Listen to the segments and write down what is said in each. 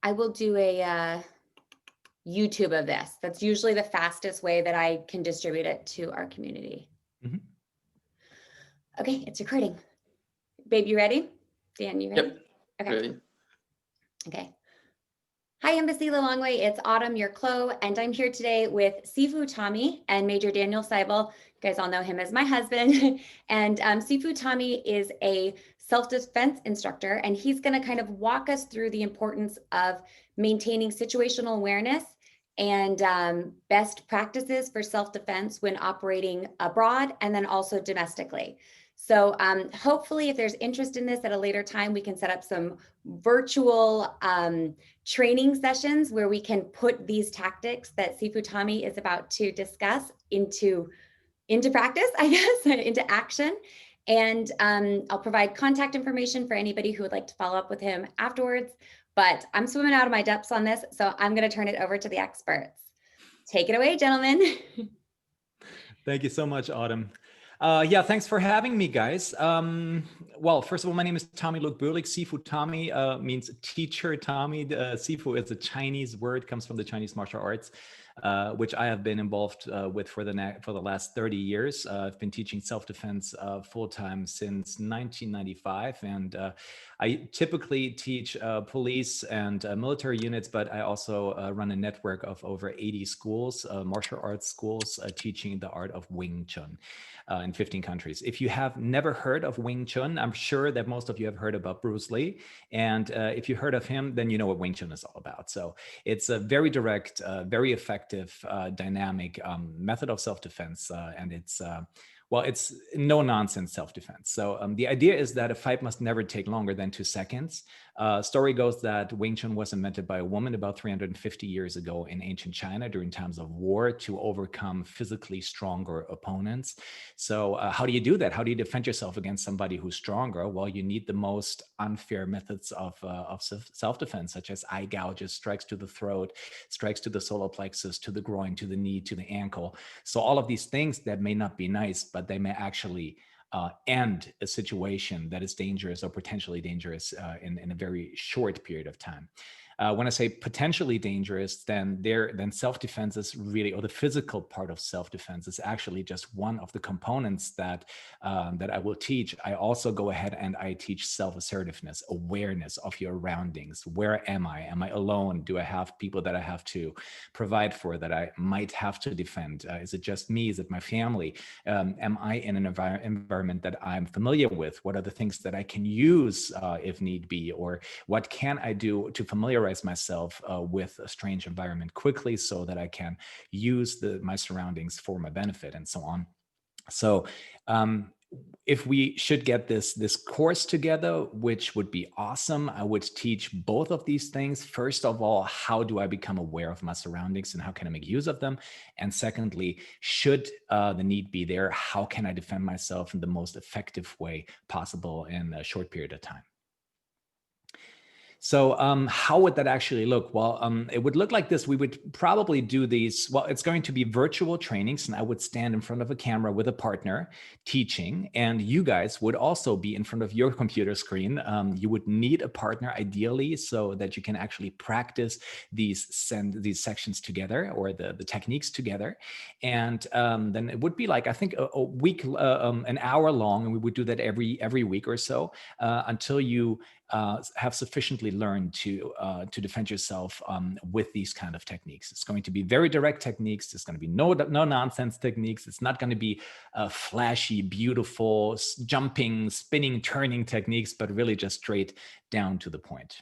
I will do a YouTube of this. That's usually the fastest way that I can distribute it to our community. Mm-hmm. Okay, it's recording. Babe, you ready? Dan, you ready? Yep. Okay. Ready. Okay. Hi, Embassy Lilongwe. It's Autumn, your Chloe, and I'm here today with Sifu Thommy and Major Daniel Seibel. You guys all know him as my husband. And Sifu Thommy is a self-defense instructor, and he's going to kind of walk us through the importance of maintaining situational awareness and best practices for self-defense when operating abroad and then also domestically. So hopefully, if there's interest in this at a later time, we can set up some virtual training sessions where we can put these tactics that Sifu Thommy is about to discuss into practice, I guess, into action. And I'll provide contact information for anybody who would like to follow up with him afterwards. But I'm swimming out of my depths on this, so I'm going to turn it over to the experts. Take it away, gentlemen. Thank you so much, Autumn. Yeah, thanks for having me, guys. Well, first of all, my name is Thommy Boehlig. Sifu Thommy means teacher Thommy. Sifu is a Chinese word, comes from the Chinese martial arts, which I have been involved with for the last 30 years. I've been teaching self-defense full-time since 1995, and I typically teach police and military units, but I also run a network of over 80 schools, martial arts schools, teaching the art of Wing Tsjun in 15 countries. If you have never heard of Wing Tsjun, I'm sure that most of you have heard about Bruce Lee. And if you heard of him, then you know what Wing Tsjun is all about. So it's a very direct, very effective, dynamic method of self-defense. And it's no nonsense self-defense. So the idea is that a fight must never take longer than 2 seconds. Story goes that Wing Tsjun was invented by a woman about 350 years ago in ancient China during times of war to overcome physically stronger opponents. So how do you do that? How do you defend yourself against somebody who's stronger? Well, you need the most unfair methods of self-defense, such as eye gouges, strikes to the throat, strikes to the solar plexus, to the groin, to the knee, to the ankle. So all of these things that may not be nice, but they may actually end a situation that is dangerous or potentially dangerous in a very short period of time. When I say potentially dangerous, then self-defense is really, or the physical part of self-defense is actually just one of the components that I will teach. I also go ahead and I teach self-assertiveness, awareness of your surroundings. Where am I? Am I alone? Do I have people that I have to provide for, that I might have to defend? Is it just me? Is it my family? Am I in an environment that I'm familiar with? What are the things that I can use if need be? Or what can I do to familiarize myself with a strange environment quickly so that I can use my surroundings for my benefit and so on. So if we should get this course together, which would be awesome, I would teach both of these things. First of all, how do I become aware of my surroundings and how can I make use of them? And secondly, should the need be there, how can I defend myself in the most effective way possible in a short period of time? So how would that actually look? Well, it would look like this. We would probably do these. Well, it's going to be virtual trainings, and I would stand in front of a camera with a partner teaching, and you guys would also be in front of your computer screen. You would need a partner ideally so that you can actually practice these sections together, or the techniques together. And then it would be like, I think a week, an hour long, and we would do that every week or so until you have sufficiently learned to defend yourself with these kind of techniques. It's going to be very direct techniques. There's going to be no nonsense techniques. It's not going to be flashy, beautiful, jumping, spinning, turning techniques, but really just straight down to the point.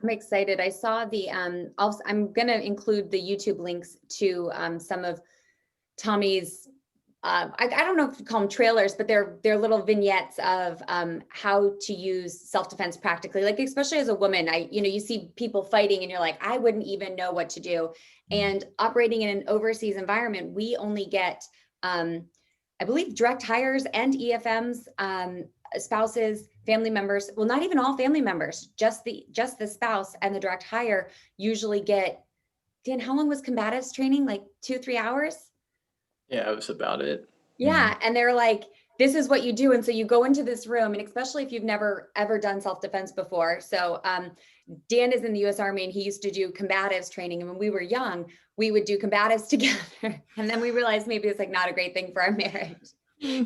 I'm excited. I saw the, I'm going to include the YouTube links to some of Tommy's, I don't know if you call them trailers, but they're little vignettes of how to use self-defense practically. Like, especially as a woman, you see people fighting and you're like, I wouldn't even know what to do. And operating in an overseas environment, we only get, I believe, direct hires and EFMs, spouses, family members. Well, not even all family members, just the spouse and the direct hire usually get. Dan, how long was combatives training? Like 2-3 hours? Yeah, it was about it. Yeah. And they're like, this is what you do. And so you go into this room, and especially if you've never ever done self-defense before. So Dan is in the US Army, and he used to do combatives training. And when we were young, we would do combatives together. And then we realized maybe it's like not a great thing for our marriage. I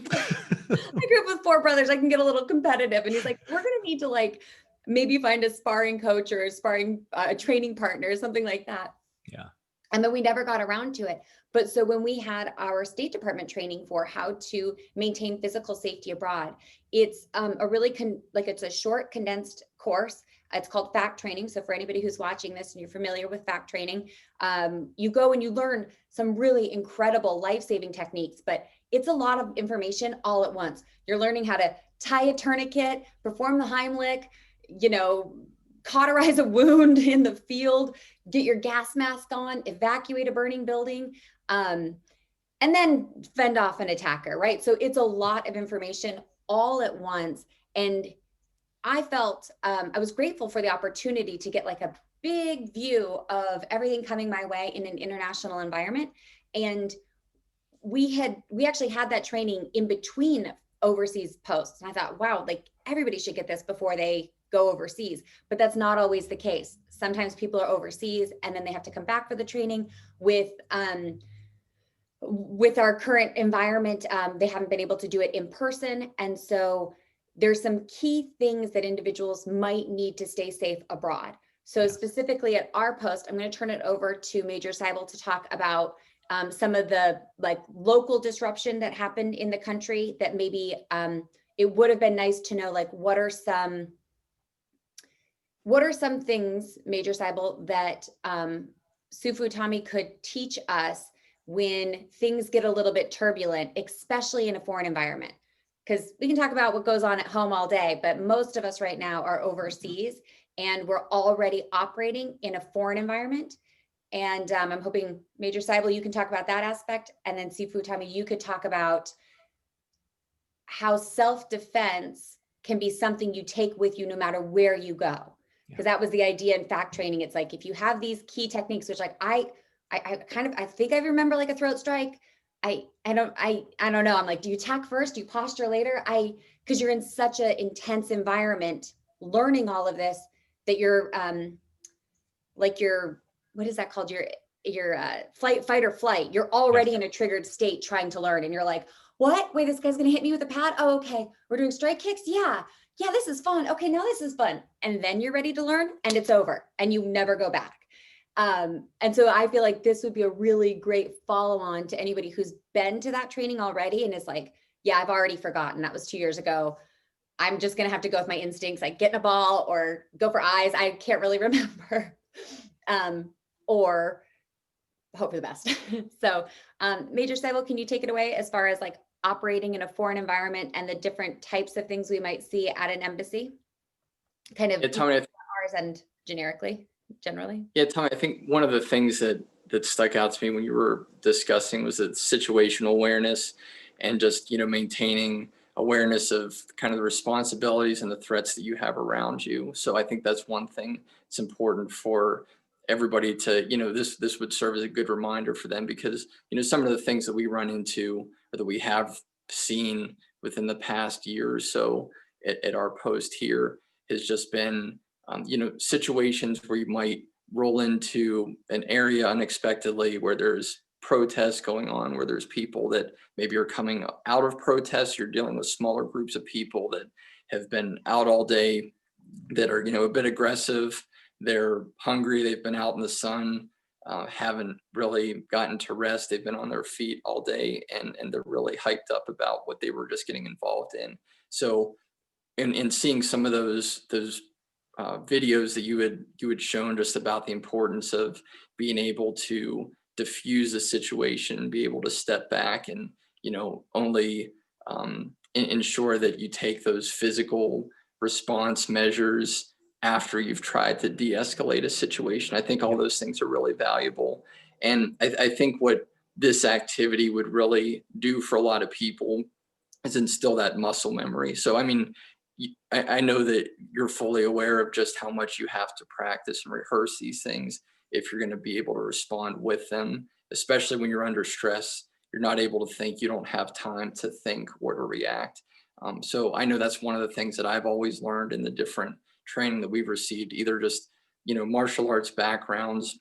grew up with 4 brothers. I can get a little competitive. And he's like, we're going to need to like maybe find a sparring coach or a sparring training partner, something like that. Yeah. And then we never got around to it. But so when we had our State Department training for how to maintain physical safety abroad, it's a really it's a short condensed course. It's called fact training. So for anybody who's watching this and you're familiar with fact training, you go and you learn some really incredible life-saving techniques, but it's a lot of information all at once. You're learning how to tie a tourniquet, perform the Heimlich, cauterize a wound in the field, get your gas mask on, evacuate a burning building, and then fend off an attacker, right? So it's a lot of information all at once. And I felt, I was grateful for the opportunity to get like a big view of everything coming my way in an international environment. And we actually had that training in between overseas posts. And I thought, wow, like everybody should get this before they go overseas, but that's not always the case. Sometimes people are overseas and then they have to come back for the training. With our current environment, they haven't been able to do it in person. And so there's some key things that individuals might need to stay safe abroad. So specifically at our post, I'm going to turn it over to Major Seibel to talk about some of the like local disruption that happened in the country that maybe it would have been nice to know, like what are some things, Major Seibel, that Sifu Thommy could teach us when things get a little bit turbulent, especially in a foreign environment? Because we can talk about what goes on at home all day, but most of us right now are overseas and we're already operating in a foreign environment. And I'm hoping, Major Seibel, you can talk about that aspect. And then Sifu Thommy, you could talk about how self-defense can be something you take with you no matter where you go. Because that was the idea in fact training. It's like, if you have these key techniques, which like I think I remember like a throat strike. I don't know. I'm like, do you attack first? Do you posture later? Because you're in such an intense environment, learning all of this, that you're what is that called? Your fight or flight. You're already in a triggered state trying to learn. And you're like, what? Wait, this guy's going to hit me with a pad? Oh, okay. We're doing strike kicks. Yeah, this is fun. Okay, now this is fun. And then you're ready to learn and it's over and you never go back. And so I feel like this would be a really great follow-on to anybody who's been to that training already and is like, yeah, I've already forgotten. That was 2 years ago. I'm just going to have to go with my instincts, like get in a ball or go for eyes. I can't really remember. Or hope for the best. So Major Seibel, can you take it away as far as like operating in a foreign environment and the different types of things we might see at an embassy? Kind of ours and generally. Yeah, Tommy, I think one of the things that stuck out to me when you were discussing was that situational awareness and just, maintaining awareness of kind of the responsibilities and the threats that you have around you. So I think that's one thing it's important for everybody to, this would serve as a good reminder for them, because, some of the things that we run into or that we have seen within the past year or so at our post here has just been, situations where you might roll into an area unexpectedly where there's protests going on, where there's people that maybe are coming out of protests. You're dealing with smaller groups of people that have been out all day, that are, a bit aggressive. They're hungry. They've been out in the sun, haven't really gotten to rest. They've been on their feet all day, and they're really hyped up about what they were just getting involved in. So in seeing some of those videos that you had shown just about the importance of being able to diffuse a situation, be able to step back and, only ensure that you take those physical response measures after you've tried to de-escalate a situation. I think all those things are really valuable. And I think what this activity would really do for a lot of people is instill that muscle memory. So, I mean, I know that you're fully aware of just how much you have to practice and rehearse these things if you're going to be able to respond with them, especially when you're under stress. you're not able to think, you don't have time to think or to react. So I know that's one of the things that I've always learned in the different training that we've received, either just, martial arts backgrounds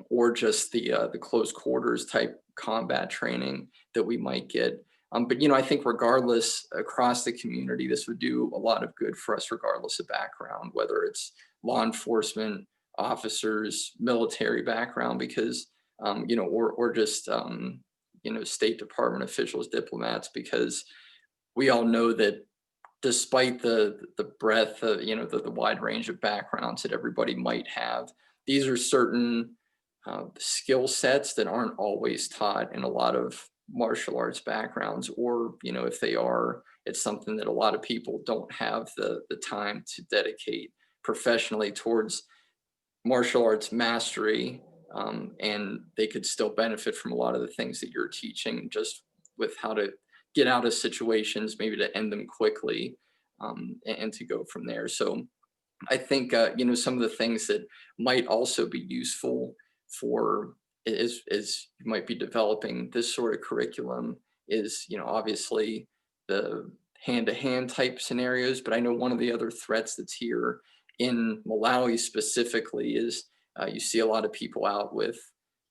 or just the close quarters type combat training that we might get. But I think regardless across the community, this would do a lot of good for us, regardless of background, whether it's law enforcement officers, military background, because or just State Department officials, diplomats, because we all know that despite the breadth of the wide range of backgrounds that everybody might have, these are certain skill sets that aren't always taught in a lot of martial arts backgrounds, or if they are, it's something that a lot of people don't have the time to dedicate professionally towards martial arts mastery, and they could still benefit from a lot of the things that you're teaching, just with how to get out of situations, maybe to end them quickly, and to go from there. So I think some of the things that might also be useful for is you might be developing this sort of curriculum is obviously the hand-to-hand type scenarios. But I know one of the other threats that's here in Malawi specifically is you see a lot of people out with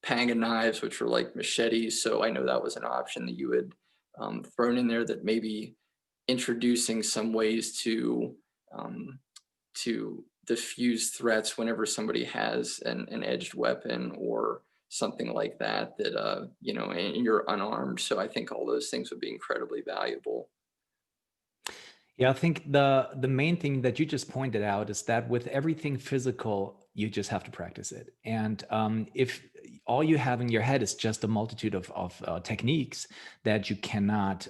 panga knives, which are like machetes. So I know that was an option that you had thrown in there, that maybe introducing some ways um, to diffuse threats whenever somebody has an edged weapon or something like that, and you're unarmed. So I think all those things would be incredibly valuable. Yeah, I think the main thing that you just pointed out is that with everything physical, you just have to practice it. And if all you have in your head is just a multitude of techniques that you cannot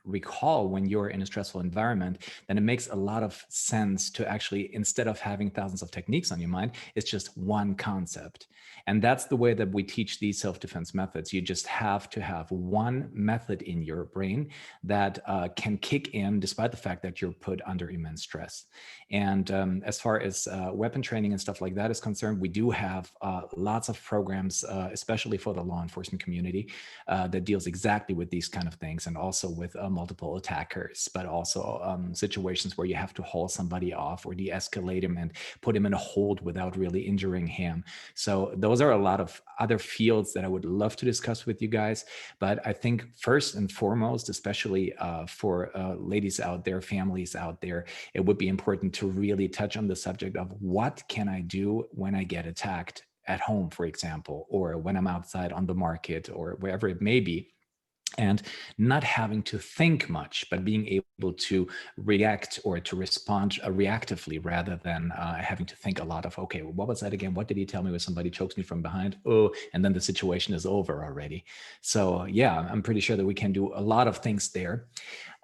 recall when you're in a stressful environment, then it makes a lot of sense to actually, instead of having thousands of techniques on your mind, it's just one concept. And that's the way that we teach these self-defense methods. You just have to have one method in your brain that can kick in despite the fact that you're put under immense stress. And as far as weapon training and stuff like that is concerned, we do have lots of programs, especially for the law enforcement community, that deals exactly with these kind of things, and also with multiple attackers, but also situations where you have to haul somebody off or de-escalate him and put him in a hold without really injuring him. So those are a lot of other fields that I would love to discuss with you guys. But I think first and foremost, especially for ladies out there, families out there, it would be important to really touch on the subject of what can I do when I get attacked at home, for example, or when I'm outside on the market or wherever it may be. And not having to think much, but being able to react or to respond reactively, rather than having to think a lot of, okay, what was that again? What did he tell me when somebody chokes me from behind? Oh, and then the situation is over already. So yeah, I'm pretty sure that we can do a lot of things there.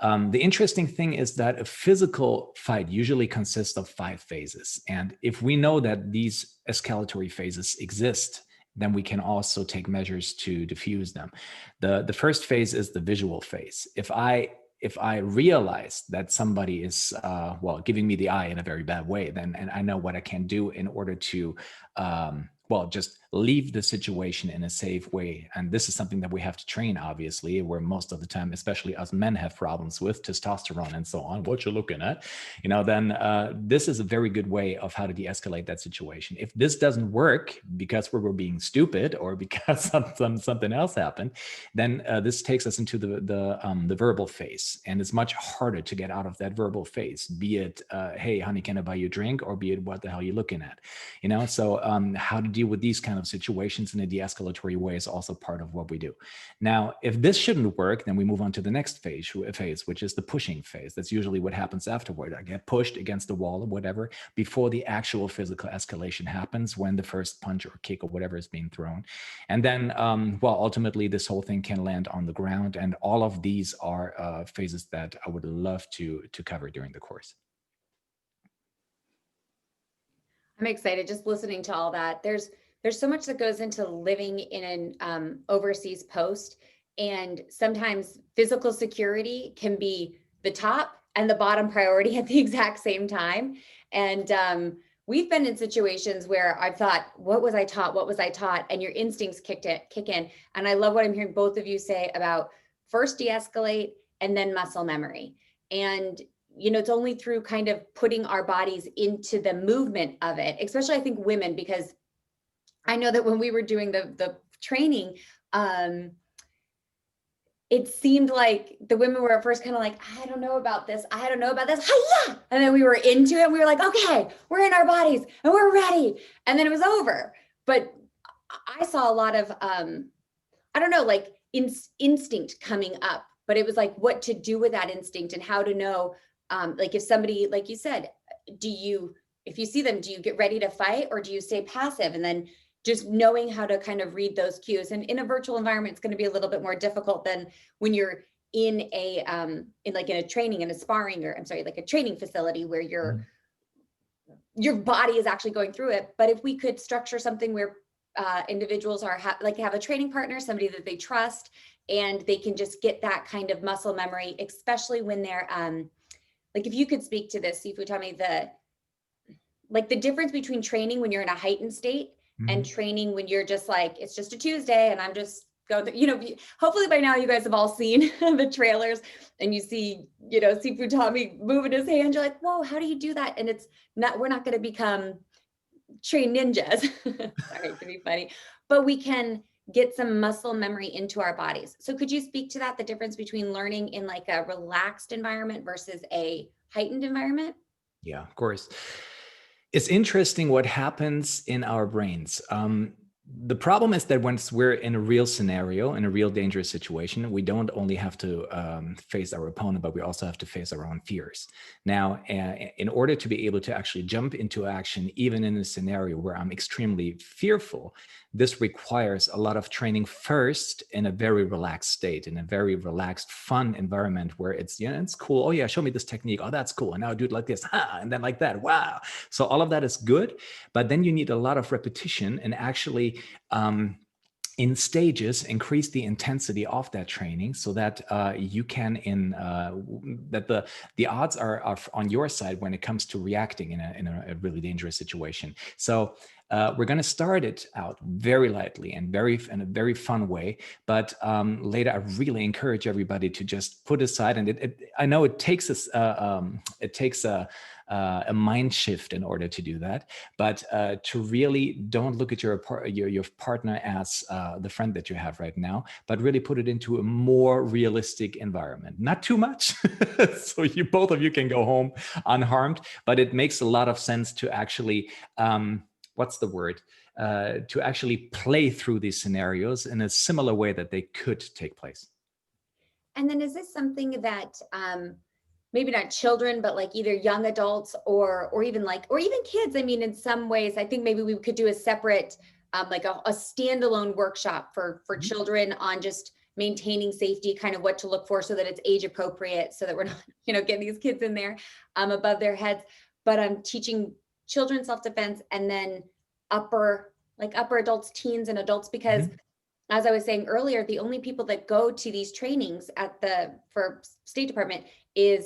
The interesting thing is that a physical fight usually consists of 5 phases. And if we know that these escalatory phases exist, then we can also take measures to diffuse them. The first phase is the visual phase. If I realize that somebody is giving me the eye in a very bad way, then and I know what I can do in order to just leave the situation in a safe way. And this is something that we have to train, obviously, where most of the time, especially us men, have problems with testosterone and so on, what you're looking at, then this is a very good way of how to de-escalate that situation. If this doesn't work because we were being stupid or because something else happened, then this takes us into the verbal phase. And it's much harder to get out of that verbal phase, be it, hey, honey, can I buy you a drink? Or be it, what the hell are you looking at? So how to deal with these kind of situations in a de-escalatory way is also part of what we do. Now, if this shouldn't work, then we move on to the next phase, which is the pushing phase. That's usually what happens afterward. I get pushed against the wall or whatever before the actual physical escalation happens, when the first punch or kick or whatever is being thrown. And then, ultimately, this whole thing can land on the ground. And all of these are phases that I would love to cover during the course. I'm excited just listening to all that. There's so much that goes into living in an overseas post, and sometimes physical security can be the top and the bottom priority at the exact same time. And we've been in situations where I've thought, what was I taught? What was I taught? And your instincts kick in. And I love what I'm hearing both of you say about first de-escalate and then muscle memory. And, you know, it's only through kind of putting our bodies into the movement of it, especially I think women, because I know that when we were doing the training, it seemed like the women were at first kind of like, I don't know about this. I don't know about this. Hi-ya! And then we were into it. And we were like, okay, we're in our bodies and we're ready. And then it was over. But I saw a lot of, I don't know, like instinct coming up, but it was like what to do with that instinct and how to know, like if somebody, like you said, if you see them, do you get ready to fight or do you stay passive? And then just knowing how to kind of read those cues. And in a virtual environment, it's going to be a little bit more difficult than when you're in a in a training, in a sparring, or I'm sorry, like a training facility where your body is actually going through it. But if we could structure something where individuals have a training partner, somebody that they trust, and they can just get that kind of muscle memory, especially when they're like, if you could speak to this, Sifu Thommy, the difference between training when you're in a heightened state and training when you're just like, it's just a Tuesday and I'm just going through, you know, hopefully by now you guys have all seen the trailers and you see, you know, Sifu Thommy moving his hand. You're like, whoa, how do you do that? And we're not going to become trained ninjas. Sorry to be funny, but we can get some muscle memory into our bodies. So could you speak to that, the difference between learning in like a relaxed environment versus a heightened environment? Yeah, of course. It's interesting what happens in our brains. The problem is that once we're in a real scenario, in a real dangerous situation, we don't only have to face our opponent, but we also have to face our own fears. Now, in order to be able to actually jump into action, even in a scenario where I'm extremely fearful, this requires a lot of training first in a very relaxed state, in a very relaxed, fun environment where it's, you know, it's cool. Oh yeah, show me this technique. Oh, that's cool. And now do it like this, and then like that. Wow. So all of that is good, but then you need a lot of repetition and actually in stages increase the intensity of that training so that you can that the odds are on your side when it comes to reacting in a really dangerous situation. So we're going to start it out very lightly and in a very fun way, but later I really encourage everybody to just put aside, and I know it takes a mind shift in order to do that, but to really don't look at your partner as the friend that you have right now, but really put it into a more realistic environment. Not too much, so both of you can go home unharmed, but it makes a lot of sense to actually, to actually play through these scenarios in a similar way that they could take place. And then is this something that maybe not children, but like either young adults or even kids? I mean, in some ways, I think maybe we could do a separate, like a standalone workshop for children on just maintaining safety, kind of what to look for so that it's age appropriate, so that we're not, you know, getting these kids in there above their heads. But I'm teaching children self-defense and then upper adults, teens and adults, because as I was saying earlier, the only people that go to these trainings for State Department is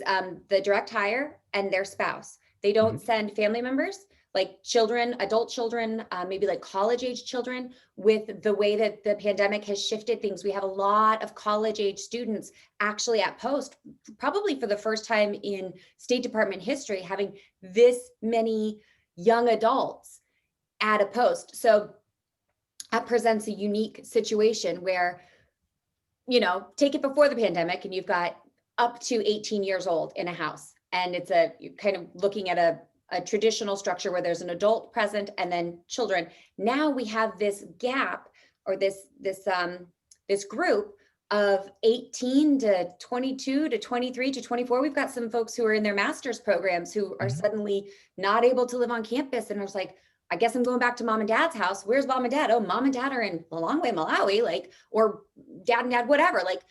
the direct hire and their spouse. They don't send family members, like children, adult children, maybe like college age children. With the way that the pandemic has shifted things, we have a lot of college age students actually at post, probably for the first time in State Department history, having this many young adults at a post. So that presents a unique situation where, you know, take it before the pandemic and you've got up to 18 years old in a house, and it's you're kind of looking at a traditional structure where there's an adult present and then children. Now we have this gap, or this group of 18 to 22 to 23 to 24. We've got some folks who are in their master's programs who are suddenly not able to live on campus, and it's like, I guess I'm going back to mom and dad's house. Where's mom and dad? Oh, mom and dad are in Lilongwe, Malawi, like, or dad and dad, whatever. Like,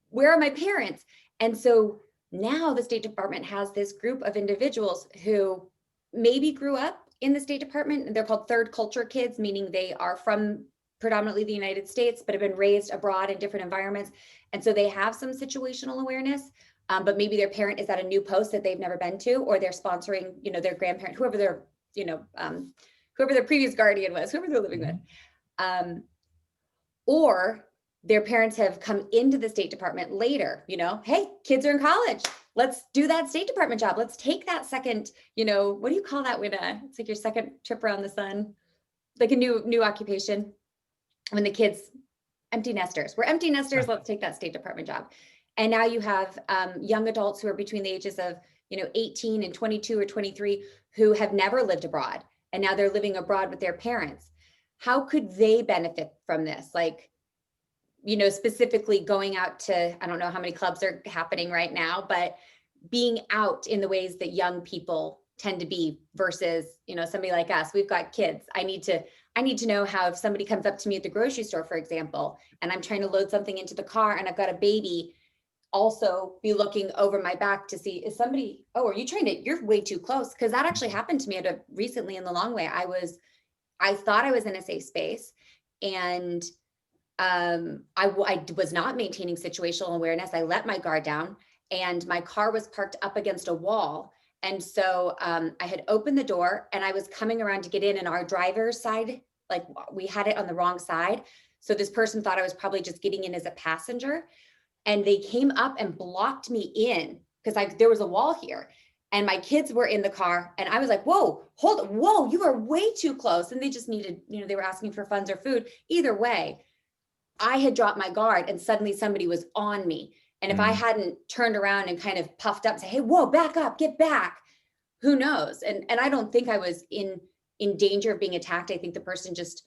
where are my parents? And so now the State Department has this group of individuals who maybe grew up in the State Department, and they're called third culture kids, meaning they are from predominantly the United States, but have been raised abroad in different environments. And so they have some situational awareness, but maybe their parent is at a new post that they've never been to, or they're sponsoring, you know, their grandparent, whoever their whoever their previous guardian was, whoever they're living with. Or their parents have come into the State Department later, hey, kids are in college. Let's do that State Department job. Let's take that second, what do you call that when it's like your second trip around the sun, like a new occupation when the kids, empty nesters. We're empty nesters. Let's take that State Department job. And now you have young adults who are between the ages of, 18 and 22 or 23 who have never lived abroad. And now they're living abroad with their parents. How could they benefit from this? Like, specifically going out to, I don't know how many clubs are happening right now, but being out in the ways that young people tend to be versus, somebody like us. We've got kids. I need to know how, if somebody comes up to me at the grocery store, for example, and I'm trying to load something into the car and I've got a baby, also be looking over my back to see, is somebody, are you you're way too close. Cause that actually happened to me recently in the Lilongwe. I thought I was in a safe space, and I was not maintaining situational awareness. I let my guard down, and my car was parked up against a wall. And so I had opened the door and I was coming around to get in, and our driver's side, like we had it on the wrong side. So this person thought I was probably just getting in as a passenger, and they came up and blocked me in because there was a wall here. And my kids were in the car, and I was like, whoa, you are way too close. And they just needed, they were asking for funds or food. Either way, I had dropped my guard, and suddenly somebody was on me. And if I hadn't turned around and kind of puffed up and say, hey, whoa, back up, get back, who knows? And I don't think I was in danger of being attacked. I think the person just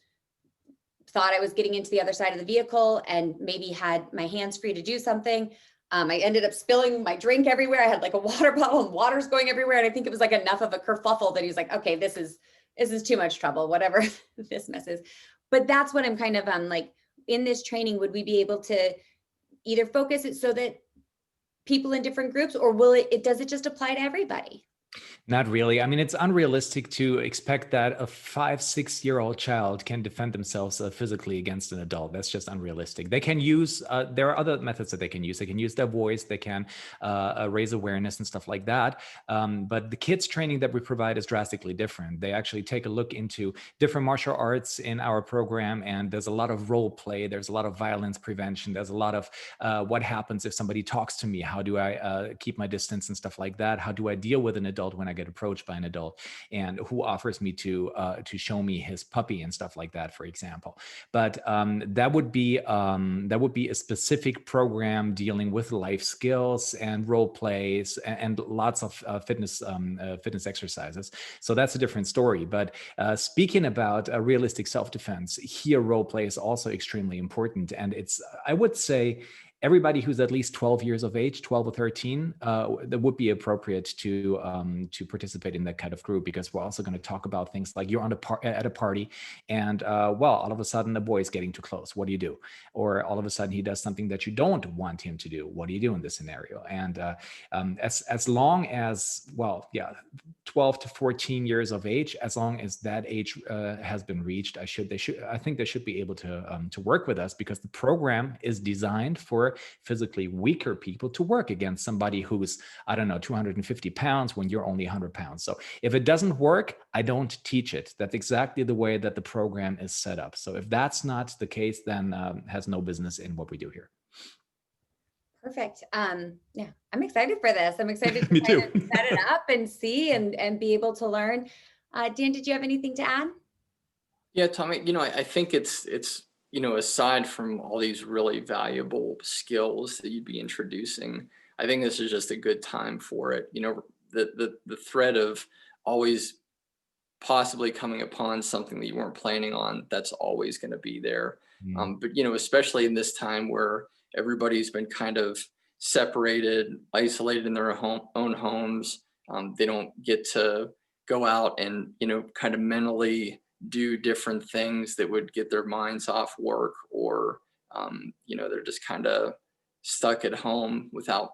thought I was getting into the other side of the vehicle and maybe had my hands free to do something. I ended up spilling my drink everywhere. I had like a water bottle and water's going everywhere. And I think it was like enough of a kerfuffle that he's like, okay, this is too much trouble, whatever this mess is. But that's what I'm kind of like, in this training, would we be able to either focus it so that people in different groups, or does it just apply to everybody? Not really. I mean, it's unrealistic to expect that a 5-6-year-old child can defend themselves physically against an adult. That's just unrealistic. They can use, there are other methods that they can use. They can use their voice, they can raise awareness and stuff like that. But the kids training that we provide is drastically different. They actually take a look into different martial arts in our program, and there's a lot of role play. There's a lot of violence prevention. There's a lot of what happens if somebody talks to me? How do I keep my distance and stuff like that? How do I deal with an adult when I get approached by an adult, and who offers me to show me his puppy and stuff like that, for example. But that would be a specific program dealing with life skills and role plays and lots of fitness exercises. So that's a different story. But speaking about realistic self-defense, here role play is also extremely important, and it's, I would say, everybody who's at least 12 years of age, 12 or 13, that would be appropriate to participate in that kind of group, because we're also going to talk about things like you're at a party, and all of a sudden the boy is getting too close. What do you do? Or all of a sudden he does something that you don't want him to do. What do you do in this scenario? And as long as 12 to 14 years of age, as long as that age has been reached, I think they should be able to work with us, because the program is designed for physically weaker people to work against somebody who's, 250 pounds when you're only 100 pounds. So if it doesn't work, I don't teach it. That's exactly the way that the program is set up. So if that's not the case, then has no business in what we do here. Perfect. Yeah, I'm excited for this. I'm excited to Me too. set it up and see and be able to learn. Dan, did you have anything to add? Yeah, Tommy, I think it's aside from all these really valuable skills that you'd be introducing, I think this is just a good time for it. The threat of always possibly coming upon something that you weren't planning on, that's always going to be there. But especially in this time where everybody's been kind of separated, isolated in their own homes, they don't get to go out and kind of mentally do different things that would get their minds off work, or they're just kind of stuck at home without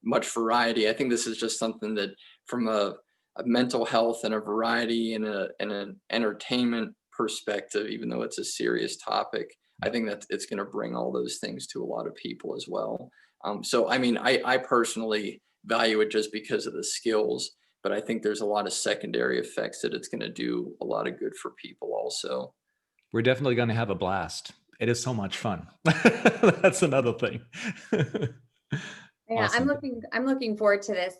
much variety. I think this is just something that, from a mental health and a variety and an entertainment perspective, even though it's a serious topic, I think that it's going to bring all those things to a lot of people as well. So I mean, I personally value it just because of the skills. but I think there's a lot of secondary effects that it's going to do a lot of good for people also. We're definitely going to have a blast. It is so much fun. That's another thing. Yeah, Awesome. I'm looking forward to this.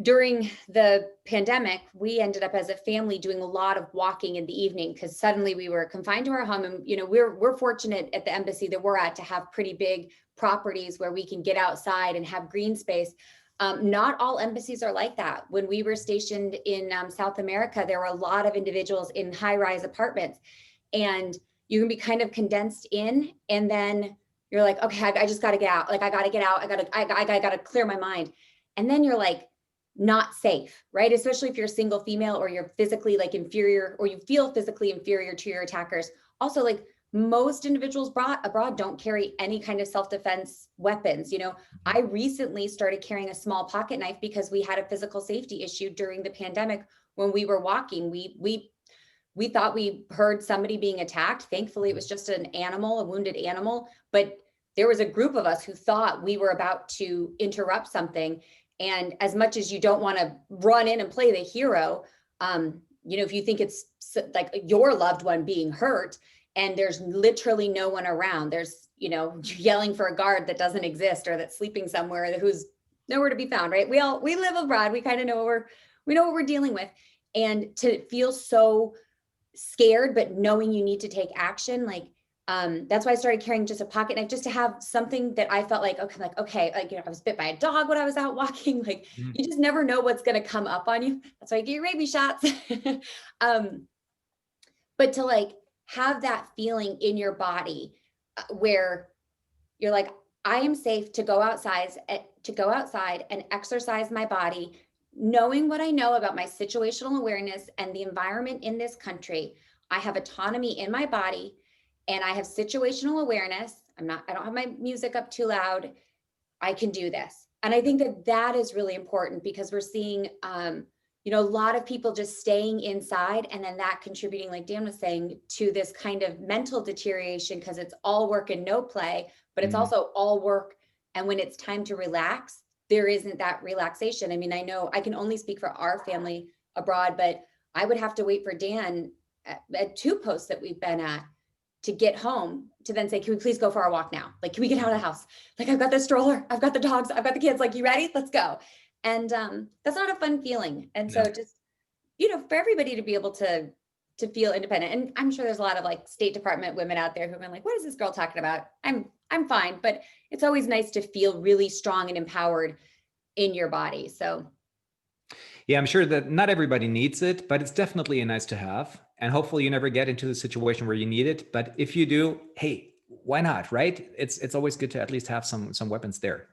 During the pandemic, we ended up as a family doing a lot of walking in the evening because suddenly we were confined to our home. And we're fortunate at the embassy that we're at to have pretty big properties where we can get outside and have green space. Not all embassies are like that. When we were stationed in South America, there were a lot of individuals in high-rise apartments, and you can be kind of condensed in, and then you're like, okay, I just got to get out. Like I got to get out. I got to clear my mind. And then you're like, not safe, right? Especially if you're a single female or you're physically like inferior, or you feel physically inferior to your attackers. Also, like most individuals abroad don't carry any kind of self-defense weapons. I recently started carrying a small pocket knife because we had a physical safety issue during the pandemic. When we were walking, we thought we heard somebody being attacked. Thankfully, it was just an animal, a wounded animal, but there was a group of us who thought we were about to interrupt something. And as much as you don't want to run in and play the hero, if you think it's like your loved one being hurt and there's literally no one around, there's, yelling for a guard that doesn't exist or that's sleeping somewhere who's nowhere to be found, right? We live abroad. We kind of know what we're dealing with. And to feel so scared, but knowing you need to take action, like, that's why I started carrying just a pocket knife, just to have something that I felt like, okay, I was bit by a dog when I was out walking. Like, you just never know what's going to come up on you. That's why you get your rabies shots. But to like have that feeling in your body where you're like, I am safe to go outside and exercise my body, knowing what I know about my situational awareness and the environment in this country. I have autonomy in my body, and I have situational awareness. I don't have my music up too loud. I can do this. And I think that is really important because we're seeing, a lot of people just staying inside, and then that contributing, like Dan was saying, to this kind of mental deterioration because it's all work and no play, but it's also all work. And when it's time to relax, there isn't that relaxation. I mean, I know I can only speak for our family abroad, but I would have to wait for Dan at 2 posts that we've been at to get home to then say, can we please go for our walk now? Like, can we get out of the house? Like, I've got the stroller, I've got the dogs, I've got the kids. Like, you ready? Let's go. And that's not a fun feeling. And so just, for everybody to be able to feel independent. And I'm sure there's a lot of like State Department women out there who've been like, what is this girl talking about? I'm fine. But it's always nice to feel really strong and empowered in your body. So yeah, I'm sure that not everybody needs it, but it's definitely a nice to have. And hopefully you never get into the situation where you need it. But if you do, hey, why not, right? It's always good to at least have some weapons there.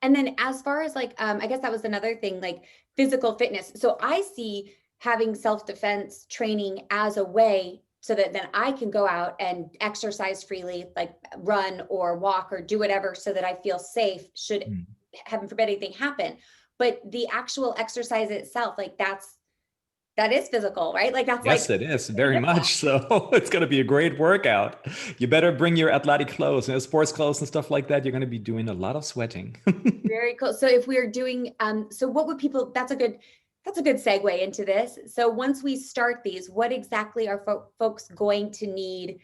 And then as far as like, I guess that was another thing, like physical fitness. So I see having self-defense training as a way so that then I can go out and exercise freely, like run or walk or do whatever, so that I feel safe should, heaven forbid, anything happen. But the actual exercise itself, like that is physical, right? Like that's yes, like, it is very much so. It's going to be a great workout. You better bring your athletic clothes and sports clothes and stuff like that. You're going to be doing a lot of sweating. Very cool. So if we're doing, so what would people, that's a good segue into this. So once we start these, what exactly are folks going to need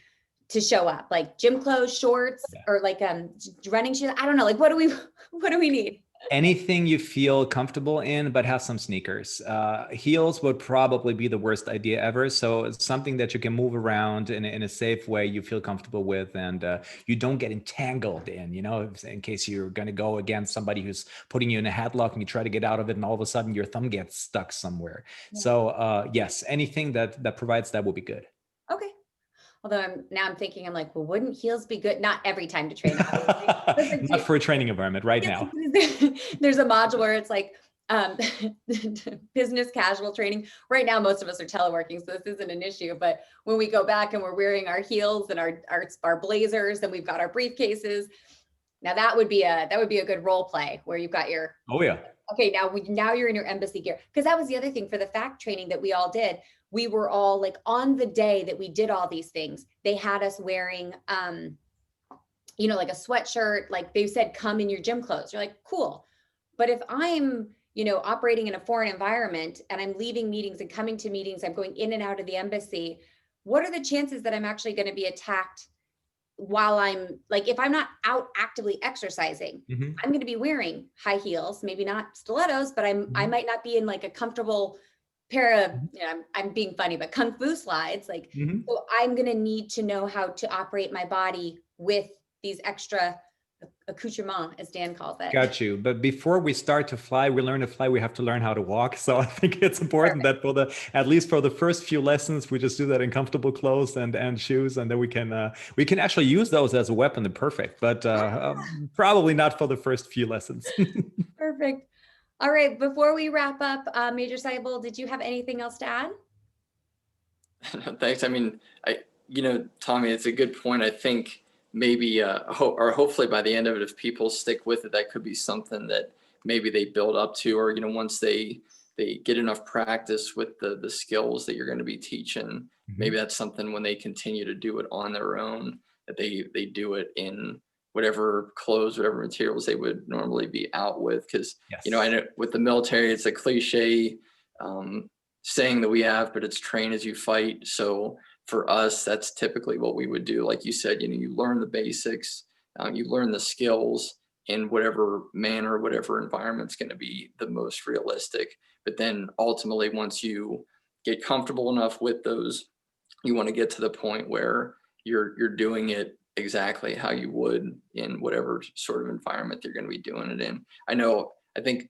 to show up? Like gym clothes, shorts, or like running shoes? I don't know. Like what do we need? Anything you feel comfortable in, but have some sneakers. Heels would probably be the worst idea ever. So it's something that you can move around in a safe way you feel comfortable with, and you don't get entangled in, in case you're going to go against somebody who's putting you in a headlock and you try to get out of it and all of a sudden your thumb gets stuck somewhere. Yeah. So yes, anything that provides that will be good. Okay. Although I'm thinking, I'm like, well, wouldn't heels be good? Not every time to train. Not for a training environment right now. There's a module where it's like business casual training. Right now, most of us are teleworking, so this isn't an issue. But when we go back and we're wearing our heels and our blazers, and we've got our briefcases, now that would be a good role play where you've got your, oh yeah. Okay, now you're in your embassy gear. Because that was the other thing for the FACT training that we all did. We were all like, on the day that we did all these things, they had us wearing, like a sweatshirt. Like they said, come in your gym clothes. You're like, cool. But if I'm operating in a foreign environment and I'm leaving meetings and coming to meetings, I'm going in and out of the embassy, what are the chances that I'm actually going to be attacked while I'm like, if I'm not out actively exercising, I'm going to be wearing high heels, maybe not stilettos, but I might not be in like a comfortable pair of, I'm being funny, but Kung Fu slides. Like, so I'm going to need to know how to operate my body with these extra accoutrements, as Dan calls it. Got you. But before we start to fly, we learn to fly, we have to learn how to walk. So I think it's important that at least for the first few lessons, we just do that in comfortable clothes and shoes. And then we can actually use those as a weapon. They're perfect, but probably not for the first few lessons. Perfect. All right. Before we wrap up, Major Seibel, did you have anything else to add? Thanks. I mean, Tommy, it's a good point. I think maybe, or hopefully by the end of it, if people stick with it, that could be something that maybe they build up to, or, once they get enough practice with the skills that you're going to be teaching, maybe that's something when they continue to do it on their own, that they do it in whatever clothes, whatever materials they would normally be out with. Because, I know with the military, it's a cliche saying that we have, but it's train as you fight. So for us, that's typically what we would do. Like you said, you learn the basics, you learn the skills in whatever manner, whatever environment's going to be the most realistic. But then ultimately, once you get comfortable enough with those, you want to get to the point where you're doing it exactly how you would in whatever sort of environment you're going to be doing it in. I think,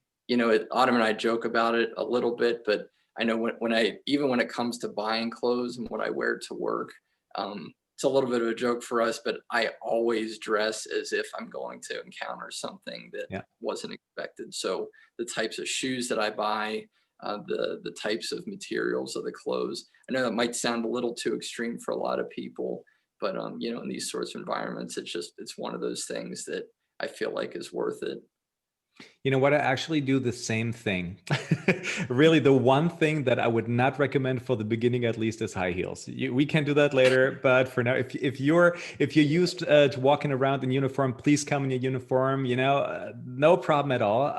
Autumn and I joke about it a little bit, but I know when it comes to buying clothes and what I wear to work, it's a little bit of a joke for us, but I always dress as if I'm going to encounter something that wasn't expected. So the types of shoes that I buy, the types of materials of the clothes, I know that might sound a little too extreme for a lot of people, but in these sorts of environments, it's one of those things that I feel like is worth it. You know what? I actually do the same thing. Really, the one thing that I would not recommend for the beginning, at least, is high heels. We can do that later, but for now, if you're used to walking around in uniform, please come in your uniform. No problem at all.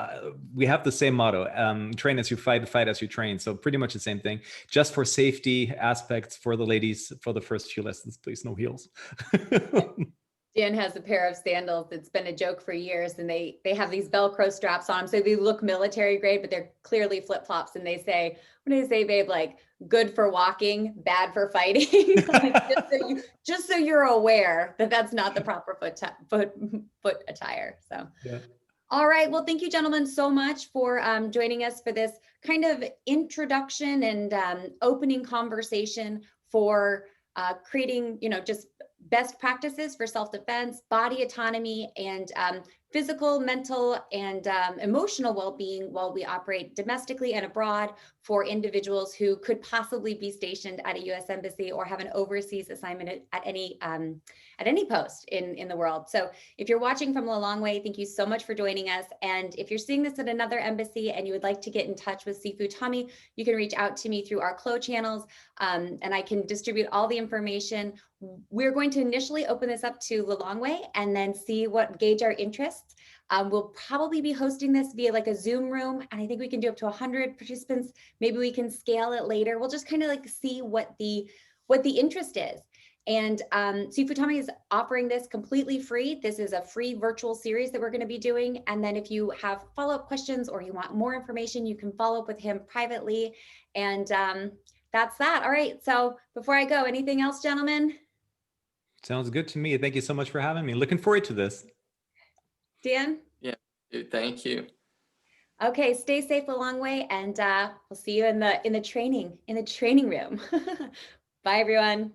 We have the same motto: train as you fight, fight as you train. So pretty much the same thing. Just for safety aspects for the ladies, for the first few lessons, please, no heels. Dan has a pair of sandals that's been a joke for years, and they have these Velcro straps on them, so they look military grade, but they're clearly flip-flops. And they say, what do they say, babe? Like, good for walking, bad for fighting. Like, just so you're aware that that's not the proper foot attire. So, All right. Well, thank you, gentlemen, so much for joining us for this kind of introduction and opening conversation for creating, just best practices for self-defense, body autonomy, and physical, mental, and emotional well-being while we operate domestically and abroad for individuals who could possibly be stationed at a U.S. embassy or have an overseas assignment at any post in the world. So if you're watching from Lilongwe, thank you so much for joining us. And if you're seeing this at another embassy and you would like to get in touch with Sifu Thommy, you can reach out to me through our CLO channels, and I can distribute all the information. We're going to initially open this up to Lilongwe and then see what gauge our interests. We'll probably be hosting this via like a Zoom room, and I think we can do up to 100 participants. Maybe we can scale it later. We'll just kind of like see what the interest is. And Sifu Thommy is offering this completely free. This is a free virtual series that we're going to be doing. And then if you have follow-up questions or you want more information, you can follow up with him privately. And that's that. All right. So before I go, anything else, gentlemen? Sounds good to me. Thank you so much for having me. Looking forward to this. Dan? Yeah, thank you. Okay, stay safe Lilongwe, and we'll see you in the training room. Bye, everyone.